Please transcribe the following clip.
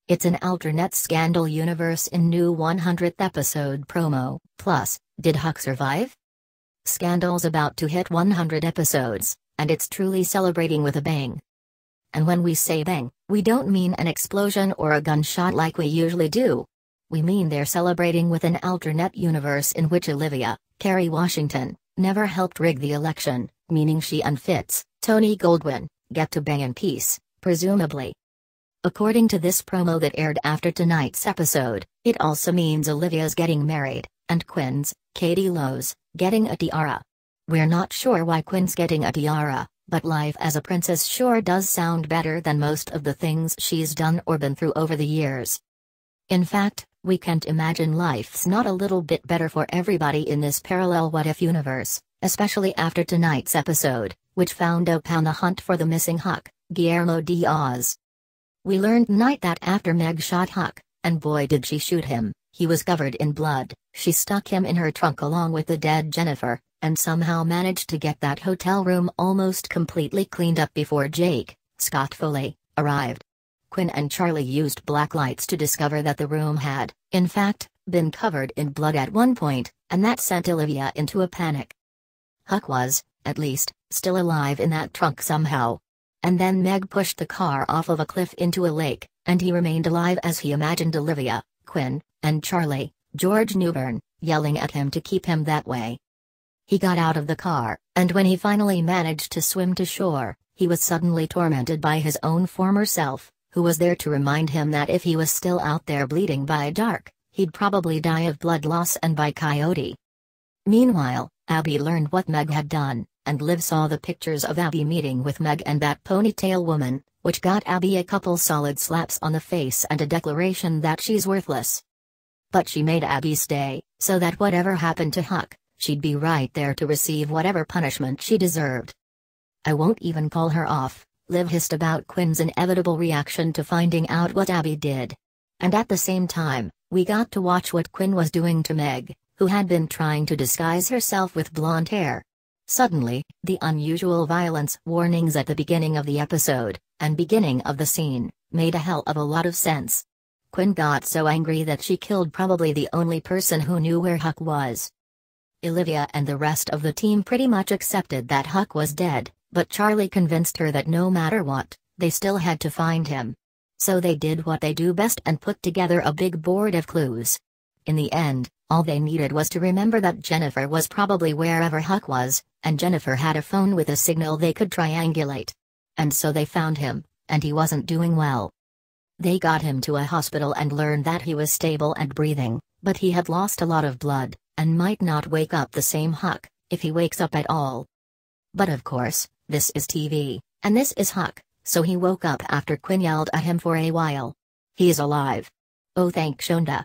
It's an alternate scandal universe in new 100th episode promo. Plus, did Huck survive? Scandal's about to hit 100 episodes, and it's truly celebrating with a bang. And when we say bang, we don't mean an explosion or a gunshot like we usually do. We mean they're celebrating with an alternate universe in which Olivia, Kerry Washington, never helped rig the election, meaning she and Fitz, Tony Goldwyn, get to bang in peace, presumably. According to this promo that aired after tonight's episode, it also means Olivia's getting married, and Quinn's, Katie Lowe's, getting a tiara. We're not sure why Quinn's getting a tiara, but life as a princess sure does sound better than most of the things she's done or been through over the years. In fact, we can't imagine life's not a little bit better for everybody in this parallel what-if universe, especially after tonight's episode, which found Hope on the hunt for the missing Huck, Guillermo Diaz. We learned tonight that after Meg shot Huck, and boy did she shoot him, he was covered in blood, she stuck him in her trunk along with the dead Jennifer, and somehow managed to get that hotel room almost completely cleaned up before Jake, Scott Foley, arrived. Quinn and Charlie used black lights to discover that the room had, in fact, been covered in blood at one point, and that sent Olivia into a panic. Huck was, at least, still alive in that trunk somehow. And then Meg pushed the car off of a cliff into a lake, and he remained alive as he imagined Olivia, Quinn, and Charlie, George Newbern, yelling at him to keep him that way. He got out of the car, and when he finally managed to swim to shore, he was suddenly tormented by his own former self, who was there to remind him that if he was still out there bleeding by dark, he'd probably die of blood loss and by coyote. Meanwhile, Abby learned what Meg had done, and Liv saw the pictures of Abby meeting with Meg and that ponytail woman, which got Abby a couple solid slaps on the face and a declaration that she's worthless. But she made Abby stay, so that whatever happened to Huck, she'd be right there to receive whatever punishment she deserved. I won't even call her off, Liv hissed about Quinn's inevitable reaction to finding out what Abby did. And at the same time, we got to watch what Quinn was doing to Meg, who had been trying to disguise herself with blonde hair. Suddenly, the unusual violence warnings at the beginning of the episode, and beginning of the scene, made a hell of a lot of sense. Quinn got so angry that she killed probably the only person who knew where Huck was. Olivia and the rest of the team pretty much accepted that Huck was dead, but Charlie convinced her that no matter what, they still had to find him. So they did what they do best and put together a big board of clues. In the end, all they needed was to remember that Jennifer was probably wherever Huck was, and Jennifer had a phone with a signal they could triangulate. And so they found him, and he wasn't doing well. They got him to a hospital and learned that he was stable and breathing, but he had lost a lot of blood, and might not wake up the same Huck, if he wakes up at all. But of course, this is TV, and this is Huck, so he woke up after Quinn yelled at him for a while. He's alive. Oh, thank Shonda.